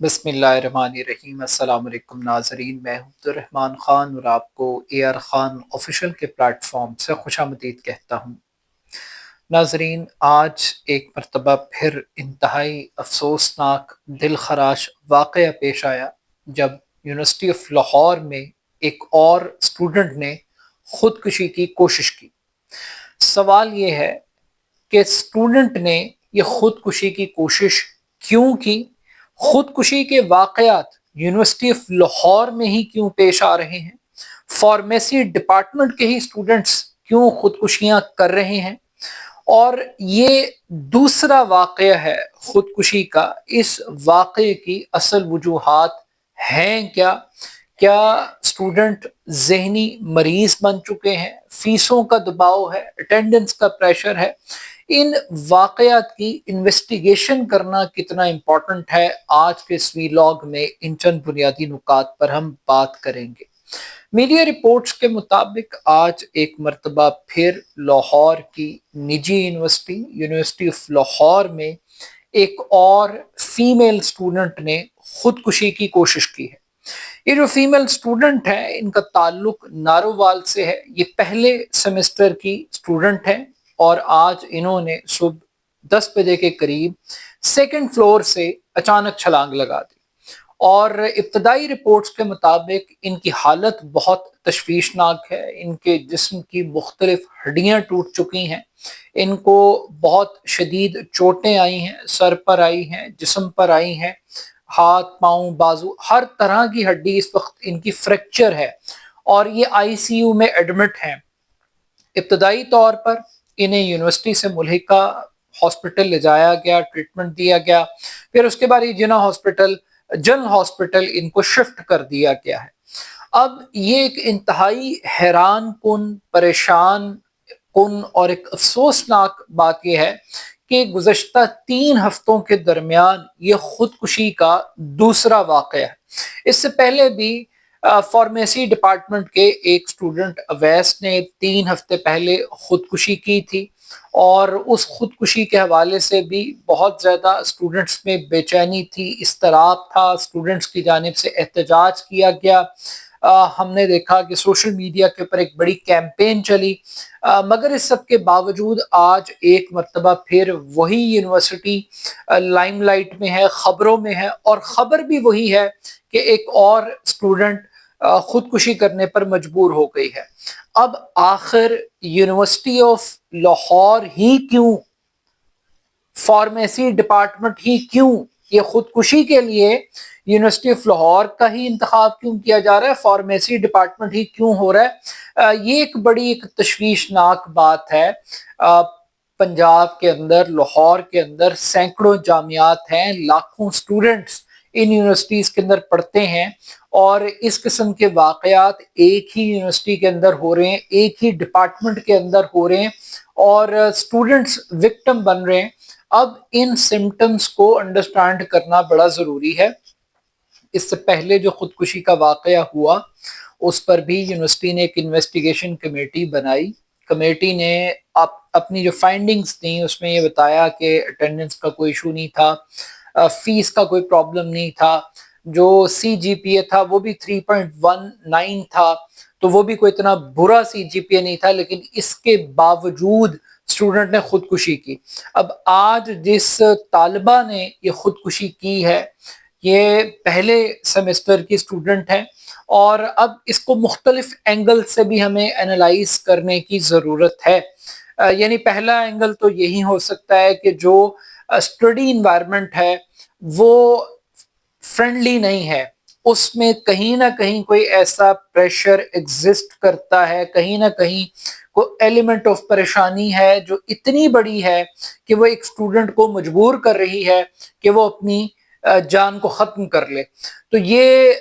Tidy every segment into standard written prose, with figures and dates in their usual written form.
بسم اللہ الرحمن الرحیم۔ السلام علیکم ناظرین، میں ہوں عبدالرحمن خان اور آپ کو اے آر خان آفیشیل کے پلیٹ فارم سے خوش آمدید کہتا ہوں۔ ناظرین، آج ایک مرتبہ پھر انتہائی افسوسناک دل خراش واقعہ پیش آیا جب یونیورسٹی آف لاہور میں ایک اور اسٹوڈنٹ نے خودکشی کی کوشش کی۔ سوال یہ ہے کہ اسٹوڈنٹ نے یہ خودکشی کی کوشش کیوں کی؟ خودکشی کے واقعات یونیورسٹی آف لاہور میں ہی کیوں پیش آ رہے ہیں؟ فارمیسی ڈپارٹمنٹ کے ہی اسٹوڈنٹس کیوں خودکشیاں کر رہے ہیں؟ اور یہ دوسرا واقعہ ہے خودکشی کا، اس واقعے کی اصل وجوہات ہیں کیا؟ کیا اسٹوڈنٹ ذہنی مریض بن چکے ہیں؟ فیسوں کا دباؤ ہے؟ اٹینڈنس کا پریشر ہے؟ ان واقعات کی انویسٹیگیشن کرنا کتنا امپورٹنٹ ہے، آج کے اس ویلاگ میں ان چند بنیادی نکات پر ہم بات کریں گے۔ میڈیا رپورٹس کے مطابق آج ایک مرتبہ پھر لاہور کی نجی یونیورسٹی آف لاہور میں ایک اور فیمیل اسٹوڈنٹ نے خودکشی کی کوشش کی ہے۔ یہ جو فیمیل اسٹوڈنٹ ہے، ان کا تعلق نارووال سے ہے۔ یہ پہلے سیمسٹر کی اسٹوڈنٹ ہے اور آج انہوں نے صبح 10 بجے کے قریب سیکنڈ فلور سے اچانک چھلانگ لگا دی، اور ابتدائی رپورٹس کے مطابق ان کی حالت بہت تشویشناک ہے۔ ان کے جسم کی مختلف ہڈیاں ٹوٹ چکی ہیں، ان کو بہت شدید چوٹیں آئی ہیں، سر پر آئی ہیں، جسم پر آئی ہیں، ہاتھ پاؤں بازو ہر طرح کی ہڈی اس وقت ان کی فریکچر ہے، اور یہ آئی سی یو میں ایڈمٹ ہیں۔ ابتدائی طور پر انہیں یونیورسٹی سے ملحقہ ہاسپٹل لے جایا گیا، ٹریٹمنٹ دیا گیا، پھر اس کے بعد یہ جنرل ہاسپٹل ان کو شفٹ کر دیا گیا ہے۔ اب یہ ایک انتہائی حیران کن، پریشان کن اور ایک افسوسناک بات یہ ہے کہ گزشتہ 3 ہفتوں کے درمیان یہ خودکشی کا دوسرا واقعہ ہے۔ اس سے پہلے بھی فارمیسی ڈپارٹمنٹ کے ایک اسٹوڈنٹ اویس نے 3 ہفتے پہلے خودکشی کی تھی، اور اس خودکشی کے حوالے سے بھی بہت زیادہ اسٹوڈنٹس میں بے چینی تھی، اضطراب تھا، اسٹوڈنٹس کی جانب سے احتجاج کیا گیا۔ ہم نے دیکھا کہ سوشل میڈیا کے اوپر ایک بڑی کیمپین چلی، مگر اس سب کے باوجود آج ایک مرتبہ پھر وہی یونیورسٹی لائم لائٹ میں ہے، خبروں میں ہے، اور خبر بھی وہی ہے کہ ایک اور اسٹوڈنٹ خودکشی کرنے پر مجبور ہو گئی ہے۔ اب آخر یونیورسٹی آف لاہور ہی کیوں، فارمیسی ڈپارٹمنٹ ہی کیوں، یہ خودکشی کے لیے یونیورسٹی آف لاہور کا ہی انتخاب کیوں کیا جا رہا ہے، فارمیسی ڈپارٹمنٹ ہی کیوں ہو رہا ہے؟ یہ ایک بڑی تشویشناک بات ہے۔ پنجاب کے اندر، لاہور کے اندر سینکڑوں جامعات ہیں، لاکھوں اسٹوڈنٹس ان یونیورسٹیز کے اندر پڑھتے ہیں، اور اس قسم کے واقعات ایک ہی یونیورسٹی کے اندر ہو رہے ہیں، ایک ہی ڈپارٹمنٹ کے اندر ہو رہے ہیں، اور اسٹوڈنٹس وکٹم بن رہے ہیں۔ اب ان سمٹمز کو انڈرسٹینڈ کرنا بڑا ضروری ہے۔ اس سے پہلے جو خودکشی کا واقعہ ہوا، اس پر بھی یونیورسٹی نے ایک انویسٹیگیشن کمیٹی بنائی۔ کمیٹی نے اپنی جو فائنڈنگز تھیں اس میں یہ بتایا کہ اٹینڈنس کا کوئی ایشو نہیں تھا، فیس کا کوئی پرابلم نہیں تھا، جو سی جی پی اے تھا وہ بھی 3.19 تھا، تو وہ بھی کوئی اتنا برا سی جی پی اے نہیں تھا، لیکن اس کے باوجود اسٹوڈنٹ نے خودکشی کی۔ اب آج جس طالبہ نے یہ خودکشی کی ہے، یہ پہلے سیمسٹر کی اسٹوڈنٹ ہے، اور اب اس کو مختلف اینگل سے بھی ہمیں انالائز کرنے کی ضرورت ہے۔ یعنی پہلا اینگل تو یہی ہو سکتا ہے کہ جو اسٹڈی انوائرمنٹ ہے وہ فرینڈلی نہیں ہے، اس میں کہیں نہ کہیں کوئی ایسا پریشر ایگزسٹ کرتا ہے، کہیں نہ کہیں کوئی ایلیمنٹ آف پریشانی ہے جو اتنی بڑی ہے کہ وہ ایک اسٹوڈنٹ کو مجبور کر رہی ہے کہ وہ اپنی جان کو ختم کر لے۔ تو یہ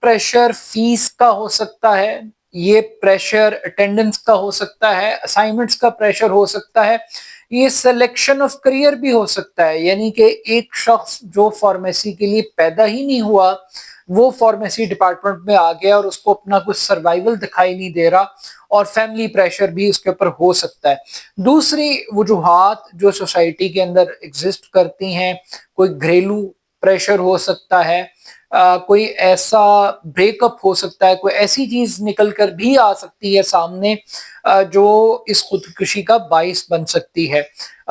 پریشر فیس کا ہو سکتا ہے، یہ پریشر اٹینڈنس کا ہو سکتا ہے، اسائنمنٹس کا پریشر ہو سکتا ہے، یہ سلیکشن آف کریئر بھی ہو سکتا ہے۔ یعنی کہ ایک شخص جو فارمیسی کے لیے پیدا ہی نہیں ہوا، وہ فارمیسی ڈپارٹمنٹ میں آ گیا، اور اس کو اپنا کچھ سروائیول دکھائی نہیں دے رہا، اور فیملی پریشر بھی اس کے اوپر ہو سکتا ہے۔ دوسری وجوہات جو سوسائٹی کے اندر ایگزسٹ کرتی ہیں، کوئی گھریلو پریشر ہو سکتا ہے، کوئی ایسا بریک اپ ہو سکتا ہے، کوئی ایسی چیز نکل کر بھی آ سکتی ہے سامنے جو اس خودکشی کا باعث بن سکتی ہے۔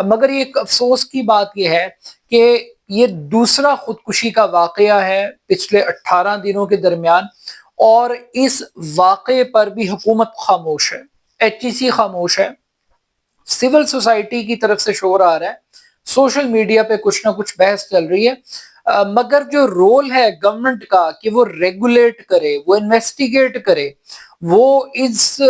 مگر ایک افسوس کی بات یہ ہے کہ یہ دوسرا خودکشی کا واقعہ ہے پچھلے 18 دنوں کے درمیان، اور اس واقعے پر بھی حکومت خاموش ہے، ایچ ای سی خاموش ہے، سول سوسائٹی کی طرف سے شور آ رہا ہے، سوشل میڈیا پہ کچھ نہ کچھ بحث چل رہی ہے، مگر جو رول ہے گورنمنٹ کا کہ وہ ریگولیٹ کرے، وہ انویسٹیگیٹ کرے، وہ اس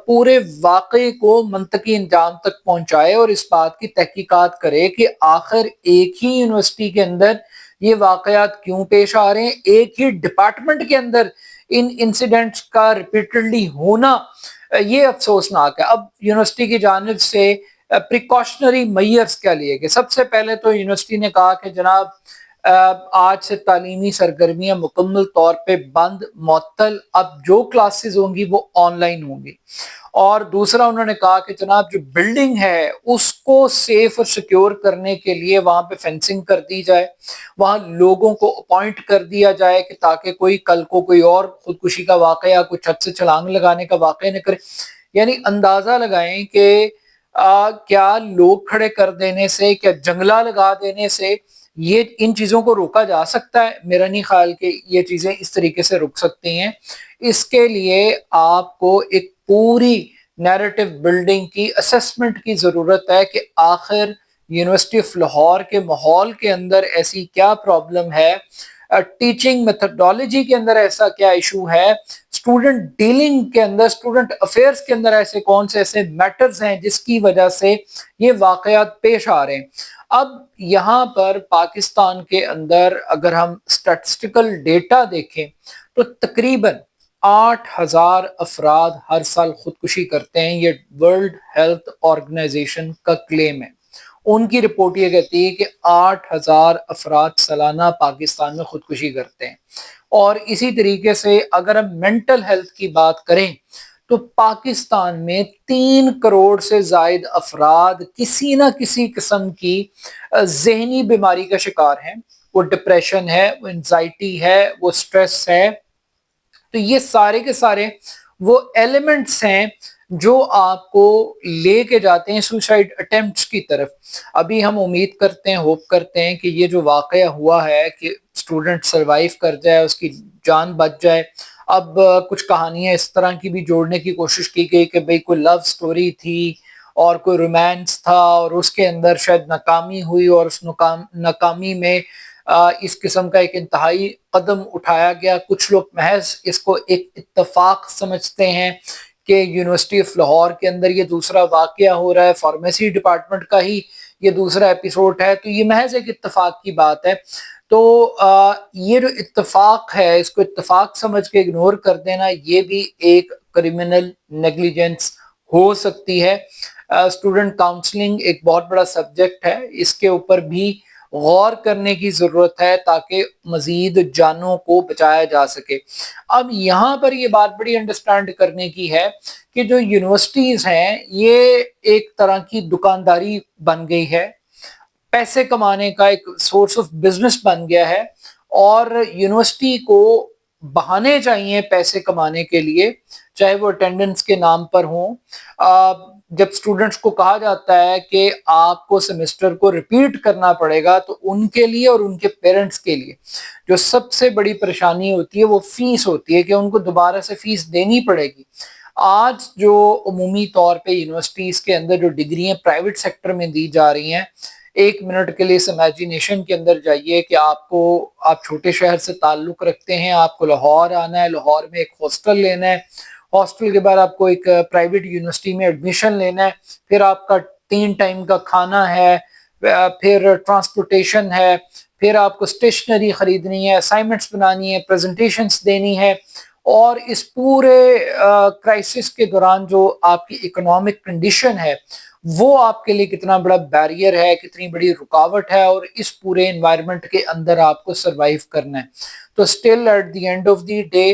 پورے واقعے کو منطقی انجام تک پہنچائے اور اس بات کی تحقیقات کرے کہ آخر ایک ہی یونیورسٹی کے اندر یہ واقعات کیوں پیش آ رہے ہیں، ایک ہی ڈپارٹمنٹ کے اندر ان انسیڈنٹس کا ریپیٹڈلی ہونا یہ افسوسناک ہے۔ اب یونیورسٹی کی جانب سے پریکاشنری میئرز کیا لیے گئے؟ سب سے پہلے تو یونیورسٹی نے کہا کہ جناب آج سے تعلیمی سرگرمیاں مکمل طور پہ بند، معطل، اب جو کلاسز ہوں گی وہ آن لائن ہوں گی۔ اور دوسرا انہوں نے کہا کہ جناب جو بلڈنگ ہے اس کو سیف اور سیکیور کرنے کے لیے وہاں پہ فینسنگ کر دی جائے، وہاں لوگوں کو اپوائنٹ کر دیا جائے کہ تاکہ کوئی کل کو کوئی اور خودکشی کا واقعہ، کوئی چھت سے چھلانگ لگانے کا واقعہ نہ کرے۔ یعنی اندازہ لگائیں کہ کیا لوگ کھڑے کر دینے سے، کیا جنگلہ لگا دینے سے یہ ان چیزوں کو روکا جا سکتا ہے؟ میرا نہیں خیال کہ یہ چیزیں اس طریقے سے رک سکتی ہیں۔ اس کے لیے آپ کو ایک پوری نیریٹو بلڈنگ کی اسسمنٹ کی ضرورت ہے کہ آخر یونیورسٹی آف لاہور کے ماحول کے اندر ایسی کیا پرابلم ہے، ٹیچنگ میتھڈالوجی کے اندر ایسا کیا ایشو ہے، اسٹوڈنٹ ڈیلنگ کے اندر، اسٹوڈنٹ افیئرس کے اندر ایسے کون سے ایسے میٹرز ہیں جس کی وجہ سے یہ واقعات پیش آ رہے ہیں۔ اب یہاں پر پاکستان کے اندر اگر ہم اسٹیٹسٹیکل ڈیٹا دیکھیں تو تقریباً 8,000 افراد ہر سال خودکشی کرتے ہیں، یہ ورلڈ ہیلتھ آرگنائزیشن کا کلیم ہے۔ ان کی رپورٹ یہ کہتی ہے کہ 8,000 افراد سالانہ پاکستان میں خودکشی کرتے ہیں۔ اور اسی طریقے سے اگر ہم مینٹل ہیلتھ کی بات کریں تو پاکستان میں 3 کروڑ سے زائد افراد کسی نہ کسی قسم کی ذہنی بیماری کا شکار ہیں۔ وہ ڈپریشن ہے، وہ انزائٹی ہے، وہ سٹریس ہے۔ تو یہ سارے کے سارے وہ ایلیمنٹس ہیں جو آپ کو لے کے جاتے ہیں سوسائڈ اٹیمپٹس کی طرف۔ ابھی ہم امید کرتے ہیں، ہوپ کرتے ہیں کہ یہ جو واقعہ ہوا ہے کہ اسٹوڈنٹ سروائیو کر جائے، اس کی جان بچ جائے۔ اب کچھ کہانیاں اس طرح کی بھی جوڑنے کی کوشش کی گئی کہ بھئی کوئی لو سٹوری تھی اور کوئی رومانس تھا اور اس کے اندر شاید ناکامی ہوئی، اور اس ناکامی میں اس قسم کا ایک انتہائی قدم اٹھایا گیا۔ کچھ لوگ محض اس کو ایک اتفاق سمجھتے ہیں کہ یونیورسٹی آف لاہور کے اندر یہ دوسرا واقعہ ہو رہا ہے، فارمیسی ڈپارٹمنٹ کا ہی یہ دوسرا ایپیسوڈ ہے، تو یہ محض ایک اتفاق کی بات ہے۔ تو یہ جو اتفاق ہے اس کو اتفاق سمجھ کے اگنور کر دینا یہ بھی ایک کرمنل نیگلیجنس ہو سکتی ہے۔ اسٹوڈنٹ کاؤنسلنگ ایک بہت بڑا سبجیکٹ ہے، اس کے اوپر بھی غور کرنے کی ضرورت ہے تاکہ مزید جانوں کو بچایا جا سکے۔ اب یہاں پر یہ بات بڑی انڈرسٹینڈ کرنے کی ہے کہ جو یونیورسٹیز ہیں یہ ایک طرح کی دکانداری بن گئی ہے، پیسے کمانے کا ایک سورس آف بزنس بن گیا ہے، اور یونیورسٹی کو بہانے چاہیے پیسے کمانے کے لیے، چاہے وہ اٹینڈنس کے نام پر ہوں۔ جب اسٹوڈنٹس کو کہا جاتا ہے کہ آپ کو سیمسٹر کو ریپیٹ کرنا پڑے گا تو ان کے لیے اور ان کے پیرنٹس کے لیے جو سب سے بڑی پریشانی ہوتی ہے وہ فیس ہوتی ہے کہ ان کو دوبارہ سے فیس دینی پڑے گی۔ آج جو عمومی طور پہ یونیورسٹیز کے اندر جو ڈگریاں پرائیویٹ سیکٹر میں دی جا رہی ہیں، ایک منٹ کے لیے اس امیجینیشن کے اندر جائیے کہ آپ چھوٹے شہر سے تعلق رکھتے ہیں، آپ کو لاہور آنا ہے، لاہور میں ایک ہاسٹل لینا ہے، ہاسٹل کے بعد آپ کو ایک پرائیویٹ یونیورسٹی میں ایڈمیشن لینا ہے، پھر آپ کا 3 ٹائم کا کھانا ہے، پھر ٹرانسپورٹیشن ہے، پھر آپ کو اسٹیشنری خریدنی ہے، اسائنمنٹس بنانی ہے، پریزنٹیشنز دینی ہے، اور اس پورے کرائسس کے دوران جو آپ کی اکنامک کنڈیشن ہے وہ آپ کے لیے کتنا بڑا بیریئر ہے، کتنی بڑی رکاوٹ ہے، اور اس پورے انوائرمنٹ کے اندر آپ کو سروائیو کرنا ہے۔ تو still at the end of the day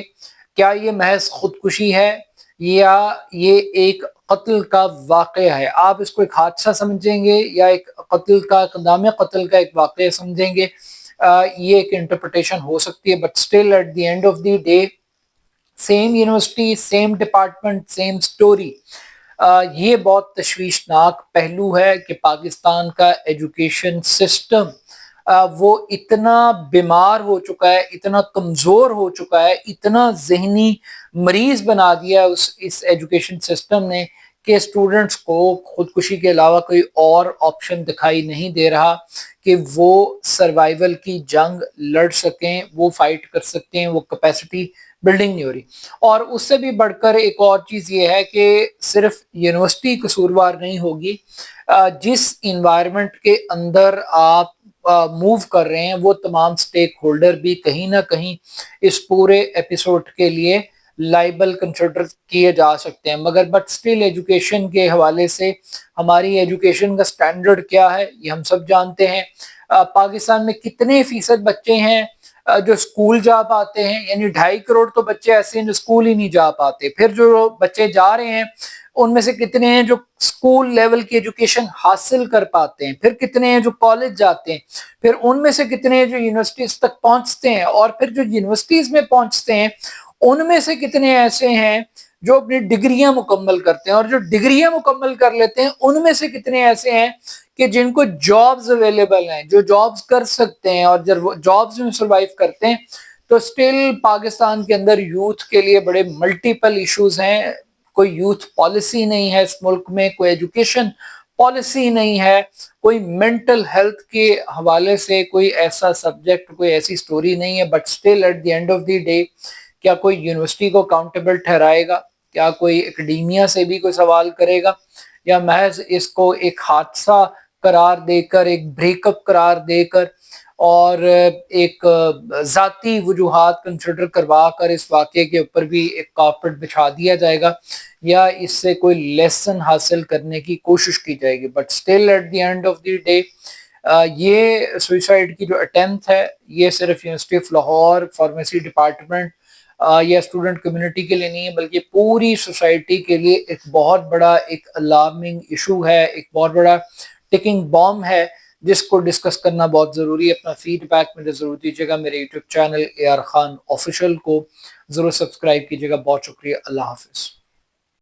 کیا یہ محض خودکشی ہے یا یہ ایک قتل کا واقعہ ہے؟ آپ اس کو ایک حادثہ سمجھیں گے یا ایک قتل کا، اقدام قتل کا ایک واقعہ سمجھیں گے؟ یہ ایک انٹرپریٹیشن ہو سکتی ہے، but still at the end of the day same university, same department, same story. یہ بہت تشویشناک پہلو ہے کہ پاکستان کا ایجوکیشن سسٹم وہ اتنا بیمار ہو چکا ہے، اتنا کمزور ہو چکا ہے، اتنا ذہنی مریض بنا دیا ہے اس ایجوکیشن سسٹم نے کہ اسٹوڈنٹس کو خودکشی کے علاوہ کوئی اور آپشن دکھائی نہیں دے رہا کہ وہ سروائیول کی جنگ لڑ سکیں، وہ فائٹ کر سکتے ہیں، وہ کیپیسٹی بلڈنگ نہیں ہو رہی۔ اور اس سے بھی بڑھ کر ایک اور چیز یہ ہے کہ صرف یونیورسٹی قصوروار نہیں ہوگی، جس انوائرمنٹ کے اندر آپ موو کر رہے ہیں وہ تمام سٹیک ہولڈر بھی کہیں نہ کہیں اس پورے ایپیسوڈ کے لیے لائبل کنسیڈر کیے جا سکتے ہیں۔ مگر بٹ اسٹل ایجوکیشن کے حوالے سے ہماری ایجوکیشن کا سٹینڈرڈ کیا ہے یہ ہم سب جانتے ہیں۔ پاکستان میں کتنے فیصد بچے ہیں جو اسکول جا پاتے ہیں؟ یعنی 2.5 کروڑ تو بچے ایسے ہیں جو اسکول ہی نہیں جا پاتے۔ پھر جو بچے جا رہے ہیں ان میں سے کتنے ہیں جو اسکول لیول کی ایجوکیشن حاصل کر پاتے ہیں؟ پھر کتنے ہیں جو کالج جاتے ہیں؟ پھر ان میں سے کتنے ہیں جو یونیورسٹیز تک پہنچتے ہیں؟ اور پھر جو یونیورسٹیز میں پہنچتے ہیں ان میں سے کتنے ایسے ہیں جو اپنی ڈگریاں مکمل کرتے ہیں؟ اور جو ڈگریاں مکمل کر لیتے ہیں ان میں سے کتنے ایسے ہیں کہ جن کو جابز اویلیبل ہیں، جو جابز کر سکتے ہیں؟ اور جب جابز میں سروائیو کرتے ہیں تو سٹل پاکستان کے اندر یوتھ کے لیے بڑے ملٹیپل ایشوز ہیں۔ کوئی یوتھ پالیسی نہیں ہے اس ملک میں، کوئی ایجوکیشن پالیسی نہیں ہے، کوئی مینٹل ہیلتھ کے حوالے سے کوئی ایسا سبجیکٹ، کوئی ایسی سٹوری نہیں ہے۔ But still at the end of the day کیا کوئی یونیورسٹی کو اکاؤنٹیبل ٹھہرائے گا؟ کیا کوئی اکیڈیمیا سے بھی کوئی سوال کرے گا؟ یا محض اس کو ایک حادثہ قرار دے کر، ایک بریک اپ قرار دے کر اور ایک ذاتی وجوہات کنسیڈر کروا کر اس واقعے کے اوپر بھی ایک کارپیٹ بچھا دیا جائے گا، یا اس سے کوئی لیسن حاصل کرنے کی کوشش کی جائے گی؟ But still at the end of the day یہ سوئسائڈ کی جو اٹیمپٹ ہے یہ صرف university of Lahore pharmacy department یا اسٹوڈنٹ کمیونٹی کے لیے نہیں ہے، بلکہ پوری سوسائٹی کے لیے ایک بہت بڑا ایک الارمنگ ایشو ہے، ایک بہت بڑا ٹکنگ بام ہے جس کو ڈسکس کرنا بہت ضروری ہے۔ اپنا فیڈ بیک مجھے ضرور دیجیے گا، میرے YouTube channel AR Khan official کو ضرور سبسکرائب کیجیے گا۔ بہت شکریہ، اللہ حافظ۔